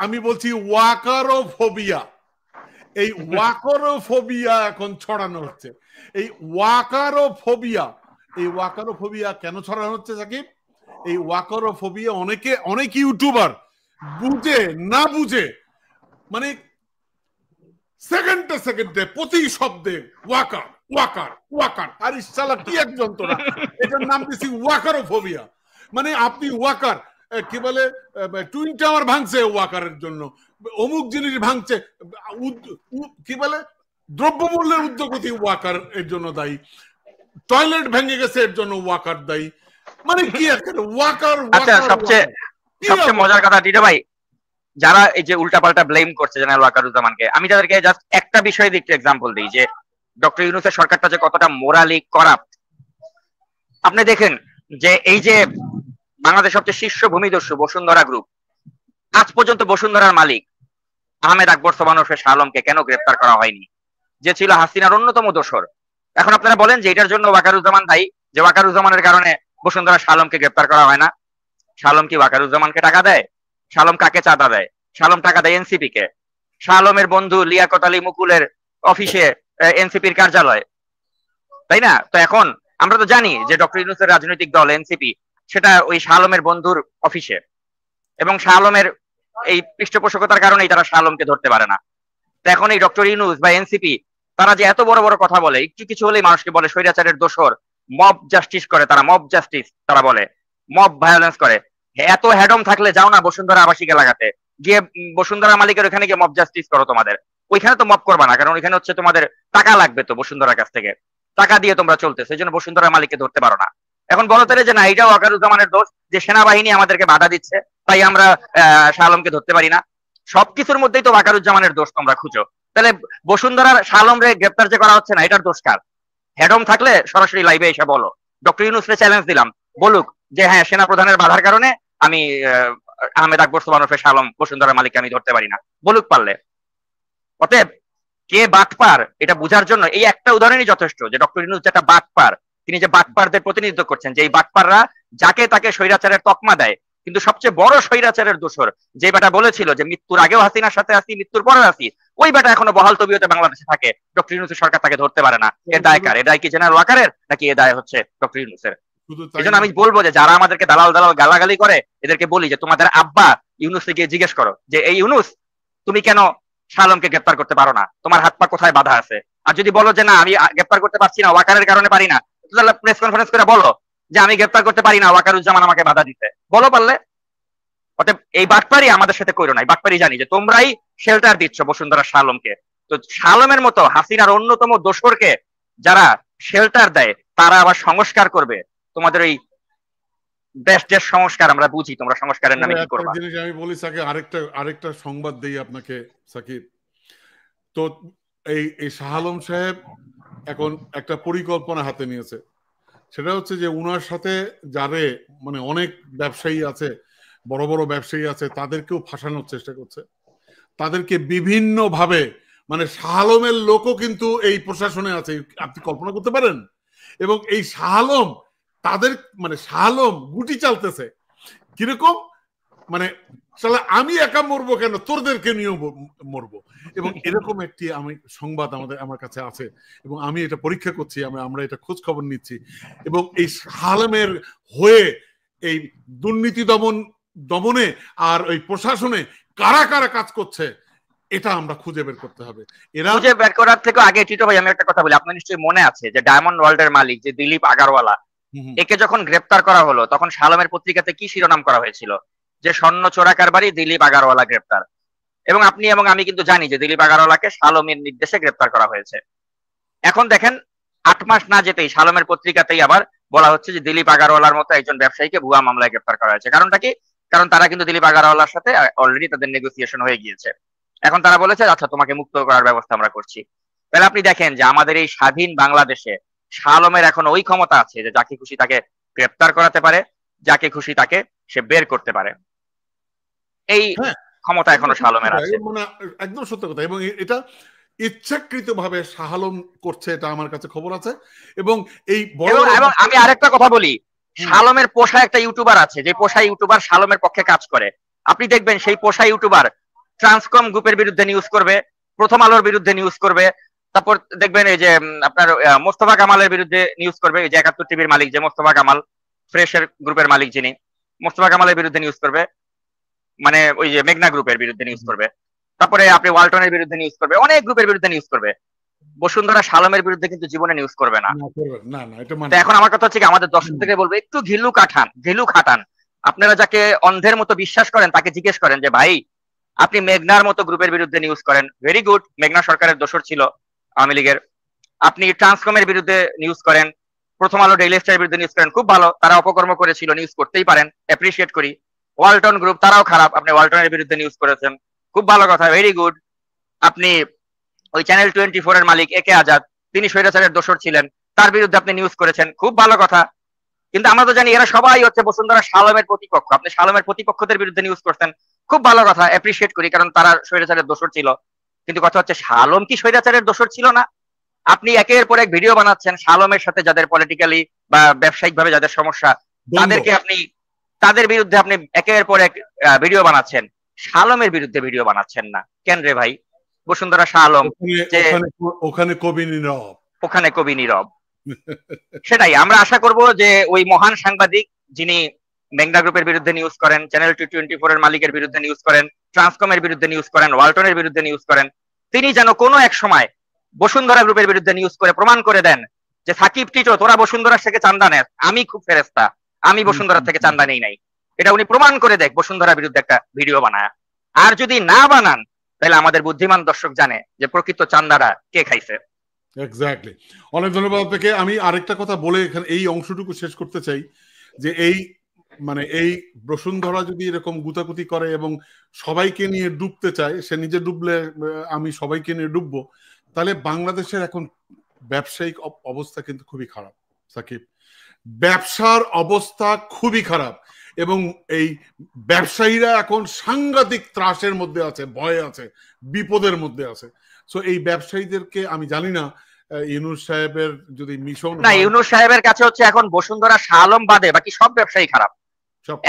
আমি বলছি ওয়াকারোফোবিয়া, এই ওয়াকারোফোবিয়া এখন ছড়ানো হচ্ছে। এই ওয়াকারোফোবিয়া কেন ছড়ানো হচ্ছে সাকিব? এই ওয়াকারোফোবিয়া অনেক ইউটিউবার বুঝে না বুঝে, মানে সেকেন্ডে প্রতি শব্দে ওয়াকার ওয়াকার ওয়াকার, আর ইসালা কি এক যন্ত্রণা, এটার নাম দিছি ওয়াকারোফোবিয়া। মানে আপনি ওয়াকার কি বলে, টুইন টাওয়ার ভাঙছে ওয়াকারের জন্য, অমুক জিনিস ভাঙছে, কি বলে দ্রব্যমূল্যের ঊর্ধ্বগতি ওয়াকার এর জন্য দায়ী, টয়লেট ভেঙে গেছে এর জন্য ওয়াকার দায়ী। মানে কি একটা ওয়াকার। আচ্ছা, সবচেয়ে মজার কথা টিটো ভাই, যারা এই যে উল্টাপাল্টা ব্লেম করছে জেনারেল ওয়াকারুজ্জামানকে, আমি তাদেরকে জাস্ট একটা বিষয় দিয়ে একটু এক্সাম্পল দিই যে ডক্টর ইউনূসের সরকারটা যে কতটা মোরালি করাপ্ট। আপনি দেখেন যে এই যে বাংলাদেশ সবচেয়ে শীর্ষ ভূমিদস্যু বসুন্ধরা গ্রুপ, আজ পর্যন্ত বসুন্ধরার মালিক আহমেদ আকবর সোবহান ওরফে শাহ আলমকে কেন গ্রেফতার করা হয়নি, যে ছিল হাসিনার অন্যতম দোসর? এখন আপনারা বলেন যে এটার জন্য ওয়াকারুজ্জামান দায়ী, যে ওয়াকারুজ্জামানের কারণে বসুন্ধরা শাহ আলমকে গ্রেফতার করা হয় না। শাহ আলম কি ওয়াকারুজ্জামানকে টাকা দেয়? শাহ আলম কাকে চাঁদা দেয়? শাহ আলম টাকা দেয় এনসিপি কে। শাহ আলমের বন্ধু লিয়াকত আলী মুকুলের অফিসে এনসিপির কার্যালয়, তাই না? তো এখন আমরা তো জানি যে ডক্টর ইউনূসের রাজনৈতিক দল এনসিপি, সেটা ওই শাহ আলমের বন্ধুর অফিসে, এবং শাহ আলমের এই পৃষ্ঠপোষকতার কারণেই তারা শাহ আলমকে ধরতে পারে না। তো এখন এই ডক্টর ইউনূস বা এনসিপি তারা যে এত বড় বড় কথা বলে, একটু কিছু হলেই মানুষকে বলে স্বৈরাচারের দোসর, মব জাস্টিস করে, তারা মব জাস্টিস তারা বলে, মব ভায়োলেন্স করে। এত হ্যাডম থাকলে যাও না বসুন্ধরা আবাসিক এলাকাতে গিয়ে বসুন্ধরা মালিকের ওখানে গিয়ে মব জাস্টিস করো। তোমাদের ওইখানে তো মব করবা না, কারণ ওইখানে হচ্ছে তোমাদের টাকা লাগবে, তো বসুন্ধরার কাছ থেকে টাকা দিয়ে তোমরা চলতে, সেই জন্য বসুন্ধরা মালিককে ধরতে পারো না। এখন বলো তাহলে যে না, এটাও ওয়াকারুজ্জামানের দোষ যে সেনাবাহিনী আমাদেরকে বাধা দিচ্ছে, তাই আমরা শাহ আলমকে ধরতে পারি না। সবকিছুর মধ্যেই তো ওয়াকারুজ্জামানের দোষ তোমরা খুঁজো। তাহলে বসুন্ধরার শাহ আলমরে গ্রেপ্তার যে করা হচ্ছে না, এটার দোষ কার? হেডম থাকলে সরাসরি লাইভে এসে বলো। ডক্টর ইউনূসকে চ্যালেঞ্জ দিলাম, বলুক যে হ্যাঁ, সেনা প্রধানের বাধার কারণে আমি আহমেদ আকবর সোবহান ওরফে শাহ আলম বসুন্ধরা মালিককে আমি ধরতে পারি না, বলুক পারলে। অতএব কে বাটপার এটা বুঝার জন্য এই একটা উদাহরণই যথেষ্ট, যে ডক্টর ইউনূস যেটা বাটপার, তিনি যে বাটপারদের প্রতিনিধিত্ব করছেন, যে এই বাটপাররা যাকে তাকে স্বৈরাচারের তকমা দেয়, কিন্তু সবচেয়ে বড় স্বৈরাচারের দোসর যে বেটা বলেছিল যে মৃত্যুর আগেও হাসিনার সাথে আসি, মৃত্যুর পরে আসি, ওই বেটা এখনো বহাল তবিয়তে বাংলাদেশে থাকে। ডক্টর ইউনূসের সরকার তাকে ধরতে পারে না। এর দায় কার? এর দায় কি জেনারেল ওয়াকারের, নাকি এ দায় হচ্ছে ডক্টর ইউনূসের? এই জন্য আমি বলবো যে যারা আমাদেরকে দালাল দালাল গালাগালি করে, এদেরকে বলি যে তোমাদের আব্বা ইউনূসকে গিয়ে জিজ্ঞেস করো যে এই ইউনূস, তুমি কেন শাহ আলমকে গ্রেপ্তার করতে পারো না? তোমার হাত পা কোথায় বাধা আছে? আর যদি বলো যে না, আমি গ্রেপ্তার করতে পারছি না, ওয়াকারের কারণে পারি না, তাহলে প্রেস কনফারেন্স করে বলো যে আমি গ্রেপ্তার করতে পারি না, ওয়াকারুজ্জামান আমাকে বাধা দিতে, বলো পারলে। অতএব এই বাটপারি আমাদের সাথে কইরো না। এই বাটপারি জানি যে তোমরাই শেল্টার দিচ্ছ বসুন্ধরা শাহ আলমকে। তো শাহ আলমের মতো হাসিনার অন্যতম দোসরকে যারা শেল্টার দেয়, তারা আবার সংস্কার করবে। তোমাদের ওই দেশ সংস্কার আমরা বুঝি, তোমরা সংস্কারের নামে কি করবে? জিনিস আমি বলি সাকিব, আরেকটা সংবাদ দেই আপনাকে সাকিব। তো এই শাহ আলম সাহেব এখন একটা পরিকল্পনা হাতে নিয়েছে, সেটা হচ্ছে যে উনার সাথে যারে মানে অনেক ব্যবসায়ী আছে, বড় বড় ব্যবসায়ী আছে, তাদেরকেও ফাঁসানোর চেষ্টা করছে। তাদেরকে বিভিন্ন ভাবে, মানে শাহ আলমের লোকও কিন্তু এই প্রশাসনে আছে, আপনি কল্পনা করতে পারেন। এবং এই শাহ আলম তাদের, মানে শাহ আলম গুটি চালতেছে কিরকম, মানে আমি একা মরবো কেন, তোরদেরকে নিয়েও মরবো। এবং এরকম একটি সংবাদ আমার কাছে আছে, এবং আমি এটা পরীক্ষা করছি, আমরা এটা খোঁজ খবর নিচ্ছি। এবং এই শাহ আলমের হয়ে এই দুর্নীতি দমনে আর ওই প্রশাসনে কারা কারা কাজ করছে, এটা আমরা খুঁজে বের করতে হবে। এরা খুঁজে বের করার থেকে আগে টিটো ভাই আমি একটা কথা বলি। আপনার নিশ্চয়ই মনে আছে যে ডায়মন্ড ওয়ার্ল্ডের মালিক যে দিলীপ আগারওয়ালা, একে যখন গ্রেপ্তার করা হলো, তখন শাহ আলমের পত্রিকাতে কি শিরোনাম করা হয়েছিল? যে স্বর্ণ চোরা কারবারি দিলীপ আগারওয়ালা গ্রেপ্তার। এবং আপনি এবং আমি কিন্তু জানি যে দিলীপ আগারওয়ালাকে শাহ আলমের নির্দেশে গ্রেপ্তার করা হয়েছে। এখন দেখেন 8 মাস না যেতেই শাহ আলমের পত্রিকাতেই আবার বলা হচ্ছে যে দিলীপ আগারওয়ালার মতো একজন ব্যবসায়ীকে ভুয়া মামলায় গ্রেপ্তার করা হয়েছে। কারণটা কি? কারণ তারা কিন্তু দিলীপ আগারওয়ালার সাথে অলরেডি তাদের নেগোসিয়েশন হয়ে গিয়েছে। এখন তারা বলেছে আচ্ছা, তোমাকে মুক্ত করার ব্যবস্থা আমরা করছি। তাহলে আপনি দেখেন যে আমাদের এই স্বাধীন বাংলাদেশে শাহ আলমের এখন ওই ক্ষমতা আছে যে যাকে খুশি তাকে গ্রেপ্তার করাতে পারে, যাকে খুশি তাকে সে বের করতে পারে। এই ক্ষমতা এখনো শাহ আলমের আছে। মানে একদম সত্য কথা। এবং এটা ইচ্ছাকৃতভাবে শাহ আলম করছে, এটা আমার কাছে খবর আছে। এবং এই এবং আমি আরেকটা কথা বলি, শাহ আলমের পোষা একটা ইউটিউবার আছে, যে পোষা ইউটিউবার শাহ আলমের পক্ষে কাজ করে। আপনি দেখবেন সেই পোষা ইউটিউবার ট্রান্সকম গ্রুপের বিরুদ্ধে নিউজ করবে, প্রথম আলোর বিরুদ্ধে নিউজ করবে, তারপর দেখবেন এই যে আপনার মোস্তফা কামালের বিরুদ্ধে নিউজ করবে, এই যে 71 টিভির মালিক যে মোস্তফা কামাল, ফ্রেশের গ্রুপের মালিক যিনি, মোস্তফা কামালের বিরুদ্ধে নিউজ করবে, মানে ওই যে মেঘনা গ্রুপের বিরুদ্ধে নিউজ করবে, তারপরে আপনি ওয়ালটনের বিরুদ্ধে নিউজ করবে, অনেক গ্রুপের বিরুদ্ধে নিউজ করবে। বসুন্ধরা শালমের বিরুদ্ধে কিন্তু জীবনে নিউজ করবে না। তো এখন আমার কথা হচ্ছে কি, আমাদের দর্শকদেরকে বলবো একটু ঘিলু খাটান। আপনারা যাকে অন্ধের মতো বিশ্বাস করেন তাকে জিজ্ঞেস করেন যে ভাই আপনি মেঘনার মতো গ্রুপের বিরুদ্ধে নিউজ করেন, ভেরি গুড, মেঘনা সরকারের দোসর ছিল আওয়ামী লীগের। আপনি ট্রান্সকমের বিরুদ্ধে নিউজ করেন, প্রথম আলো ডেইলি স্টারের বিরুদ্ধে নিউজ করেন, খুব ভালো, তারা অপকর্ম করেছিল, নিউজ করতেই পারেন, অ্যাপ্রিসিয়েট করি। ওয়ালটন গ্রুপ তারাও খারাপ, আপনি ওয়ালটনের বিরুদ্ধে নিউজ করেছেন, খুব ভালো কথা, ভেরি গুড। আপনি ওই চ্যানেল 24 এর মালিক একে আজাদ, তিনি স্বৈরাচারের দোসর ছিলেন, তার বিরুদ্ধে আপনি নিউজ করেছেন, খুব ভালো কথা। কিন্তু আমরা তো জানি এরা সবাই হচ্ছে বসুন্ধরা শালমের প্রতিপক্ষ, আপনি শালমের প্রতিপক্ষদের বিরুদ্ধে নিউজ করছেন, খুব ভালো কথা, অ্যাপ্রিসিয়েট করি, কারণ তারা স্বৈরাচারের দোসর ছিল। কিন্তু কথা হচ্ছে শালম কি স্বৈরাচারের দোসর ছিল না? আপনি একের পর এক ভিডিও বানাচ্ছেন শালমের সাথে যাদের পলিটিক্যালি বা ব্যবসায়িক ভাবে যাদের সমস্যা, তাদেরকে আপনি, তাদের বিরুদ্ধে আপনি একের পর এক ভিডিও বানাচ্ছেন, শালমের বিরুদ্ধে ভিডিও বানাচ্ছেন না কেন রে ভাই? বসুন্ধরা শালম, ওখানে কবি নীরব, ওখানে কবি নীরব। সেটাই আমরা আশা করব যে ওই মহান সাংবাদিক যিনি মেঘনা গ্রুপের বিরুদ্ধে নিউজ করেন, চ্যানেল 24 এর মালিকের বিরুদ্ধে নিউজ করেন, ট্রান্সকমের বিরুদ্ধে নিউজ করেন, ওয়ালটনের বিরুদ্ধে নিউজ করেন, তিনি যেন কোনো এক সময় বসুন্ধরা গ্রুপের বিরুদ্ধে নিউজ করে প্রমাণ করে দেন যে সাকিব টিটো তোরা বসুন্ধরা থেকে চান্দা নেস, আমি খুব ফেরেস্তা, আমি বসুন্ধরা থেকে চান্দা নেই নাই, এটা উনি প্রমাণ করে দেখ বসুন্ধরার বিরুদ্ধে একটা ভিডিও বানায়। আর যদি না বানান তাহলে আমাদের বুদ্ধিমান দর্শক জানে যে প্রকৃত চান্দারা কে খাইছে। এক্স্যাক্টলি। অনেক ধন্যবাদ আপনাকে। আমি আরেকটা কথা বলে এখানে এই অংশটুকু শেষ করতে চাই যে এই মানে এই বসুন্ধরা যদি এরকম গুতাগুতি করে এবং সবাইকে নিয়ে ডুবতে চায়, সে নিজে ডুবলে আমি সবাইকে নিয়ে ডুববো, তাহলে বাংলাদেশের এখন ব্যবসায়িক অবস্থা কিন্তু খুবই খারাপ সাকিব। ব্যবসার অবস্থা খুবই খারাপ এবং এই ব্যবসায়ীরা এখন সাংঘাতিক ত্রাসের মধ্যে আছে, ভয়ে আছে, বিপদের মধ্যে আছে। সো এই ব্যবসায়ীদেরকে আমি জানি না ইউনূস সাহেবের যদি মিশন না, ইউনূস সাহেবের কাছে হচ্ছে এখন বসুন্ধরা শালম বাদে বাকি সব ব্যবসায়ী খারাপ,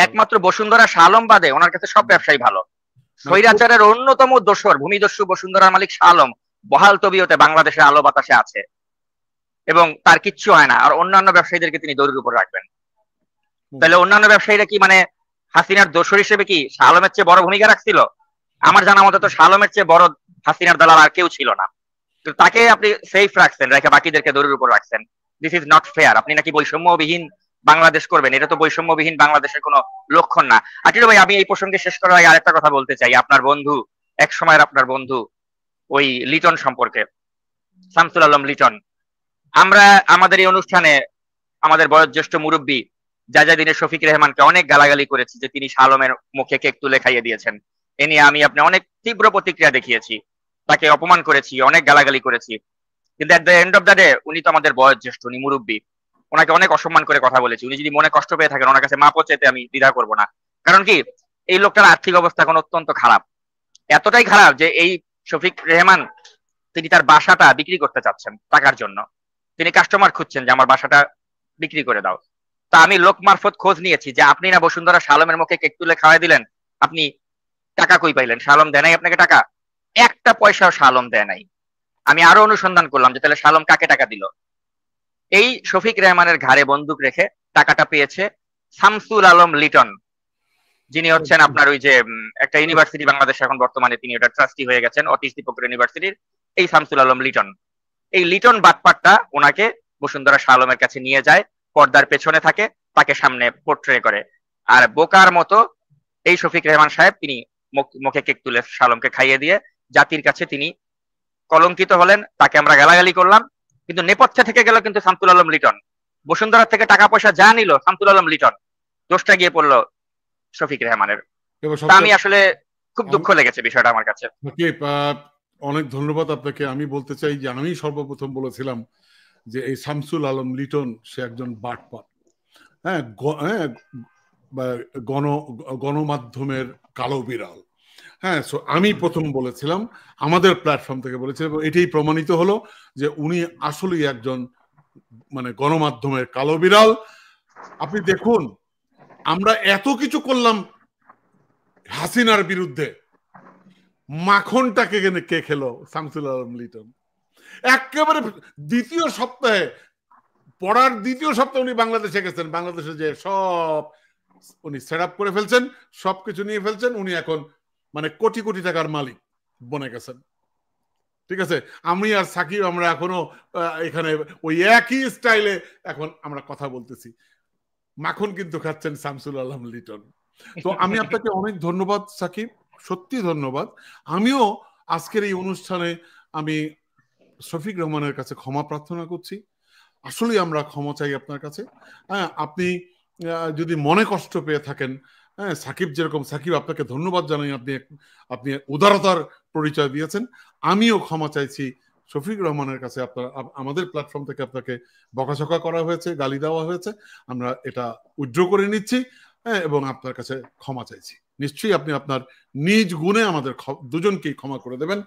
একমাত্র বসুন্ধরা শালম বাদে ওনার কাছে সব ব্যবসায়ী ভালো। স্বৈরাচারের অন্যতম দোসর ভূমিদস্যু বসুন্ধরার মালিক শালম বহাল তবিয়তে বাংলাদেশের আলো বাতাসে আছে এবং তার কিচ্ছু হয় না, আর অন্যান্য ব্যবসায়ীদেরকে তিনি দড়ির উপর রাখবেন। তাহলে অন্যান্য ব্যবসায়ীরা কি মানে হাসিনার দোসর হিসেবে কি শালমের চেয়ে বড় ভূমিকা রাখছিল? আমার জানা মতো তো শালমের চেয়ে বড় হাসিনার দালাল আর কেউ ছিল না। তাকে আপনি সেফ রাখছেন, রেখে বাকিদেরকে দড়ির উপর রাখছেন। This is not fair. আপনি নাকি বৈষম্যবিহীন বাংলাদেশ করবেন, এটা তো বৈষম্যবিহীন বাংলাদেশের কোনো লক্ষণ না। আটির ভাই, আমি এই প্রসঙ্গে শেষ করার আগে আরেকটা কথা বলতে চাই। আপনার বন্ধু, এক সময়ের আপনার বন্ধু ওই লিটন সম্পর্কে, শামসুল আলম লিটন, আমরা আমাদের এই অনুষ্ঠানে আমাদের বয়োজ্যেষ্ঠ মুরব্বী জাজাদিনের শফিক রেহমানকে অনেক গালাগালি করেছি যে তিনি শালমের মুখে কেক তুলে খাইয়ে দিয়েছেন। এ নিয়ে আমি আপনি অনেক তীব্র প্রতিক্রিয়া দেখিয়েছি, তাকে অপমান করেছি, অনেক গালাগালি করেছি। কিন্তু at the end of the day উনি তো আমাদের বয়োজ্যেষ্ঠ, উনি মুরব্বী, ওনাকে অনেক অসম্মান করে কথা বলেছি। উনি যদি মনে কষ্ট পেয়ে থাকেন, ওনার কাছে মাপও চেতে আমি দ্বিধা করব না। কারণ কি, এই লোকটার আর্থিক অবস্থা এখন অত্যন্ত খারাপ, এতটাই খারাপ যে এই শফিক রেহমান তিনি তার বাসাটা বিক্রি করতে চাচ্ছেন টাকার জন্য। তিনি কাস্টমার খুঁজছেন যে আমার বাসাটা বিক্রি করে দাও। তা আমি লোক মারফত খোঁজ নিয়েছি যে আপনি না বসুন্ধরা শালমের মুখে কেক তুলে খাওয়াই দিলেন, আপনি টাকা কই পাইলেন? শালম দেয় নাই আপনাকে টাকা? একটা পয়সাও শালম দেয় নাই। আমি আরো অনুসন্ধান করলাম যে তাহলে শালম কাকে টাকা দিল। এই শফিক রেহমানের ঘাড়ে বন্দুক রেখে টাকাটা পেয়েছে শামসুল আলম লিটন, যিনি হচ্ছেন আপনার ওই যে একটা ইউনিভার্সিটি বাংলাদেশ এখন বর্তমানে তিনি ওটা ট্রাস্টি হয়ে গেছেন, অতীশ দীপক ইউনিভার্সিটির, এই শামসুল আলম লিটন। এই লিটন বাটপাটটা ওনাকে বসুন্ধরা শালমের কাছে নিয়ে যায়, পর্দার পেছনে থাকে, তাকে সামনে পোর্ট্রে করে। আর বোকার মতো এই শফিক রেহমান সাহেব তিনি মুখে কেক তুলে শালমকে খাইয়ে দিয়ে জাতির কাছে তিনি কলঙ্কিত হলেন, তাকে আমরা গালাগালি করলাম। কিন্তু নেপথ্যে থেকে গেল কিন্তু শামসুল আলম লিটন, বসুন্ধরা থেকে টাকা পয়সা যা নিল শামসুল আলম লিটন, দোষটা গিয়ে পড়লো শফিক রেহমানের। আমি আসলে খুব দুঃখ লেগেছে বিষয়টা আমার কাছে। অনেক ধন্যবাদ আপনাকে। আমি বলতে চাই যে আমি সর্বপ্রথম বলেছিলাম যে এই শামসুল আলম লিটন সে একজন বাটপাট, হ্যাঁ, গণমাধ্যমের কালো বিড়াল, হ্যাঁ। সো আমি প্রথম বলেছিলাম, আমাদের প্ল্যাটফর্ম থেকে বলেছিলাম, এটাই প্রমাণিত হলো যে উনি আসলেই একজন মানে গণমাধ্যমের কালো বিড়াল। আপনি দেখুন, আমরা এত কিছু করলাম হাসিনার বিরুদ্ধে, মাখনটাকে কে খেলো? শামসুল আলম লিটন। একেবারে দ্বিতীয় সপ্তাহে, পড়ার দ্বিতীয় সপ্তাহে উনি বাংলাদেশে গেছেন, বাংলাদেশে যে সব উনি সেট আপ করে ফেলছেন, সবকিছু নিয়ে ফেলছেন, উনি এখন মানে কোটি কোটি টাকার মালিক বনে গেছেন। ঠিক আছে, আমি আর সাকিব আমরা এখনো এখানে ওই একই স্টাইলে এখন আমরা কথা বলতেছি, মাখন কিন্তু খাচ্ছেন শামসুল আলম লিটন। তো আমি আপনাকে অনেক ধন্যবাদ সাকিব, সত্যি ধন্যবাদ। আমিও আজকের এই অনুষ্ঠানে আমি শফিক রহমানের কাছে ক্ষমা প্রার্থনা করছি। আসলে আমরা ক্ষমা চাই আপনার কাছে। হ্যাঁ, আপনি যদি মনে কষ্ট পেয়ে থাকেন, হ্যাঁ, সাকিব যেরকম, সাকিব আপনাকে ধন্যবাদ জানাই, আপনি উদারতার পরিচয় দিয়েছেন। আমিও ক্ষমা চাইছি শফিক রহমানের কাছে। আপনার আমাদের প্ল্যাটফর্ম থেকে আপনাকে বকাঝকা করা হয়েছে, গালি দেওয়া হয়েছে, আমরা এটা উইথড্র করে নিচ্ছি, হ্যাঁ, এবং আপনার কাছে ক্ষমা চাইছি। নিশ্চয়ই আপনি আপনার নিজ গুণে আমাদের দুজনকেই ক্ষমা করে দেবেন।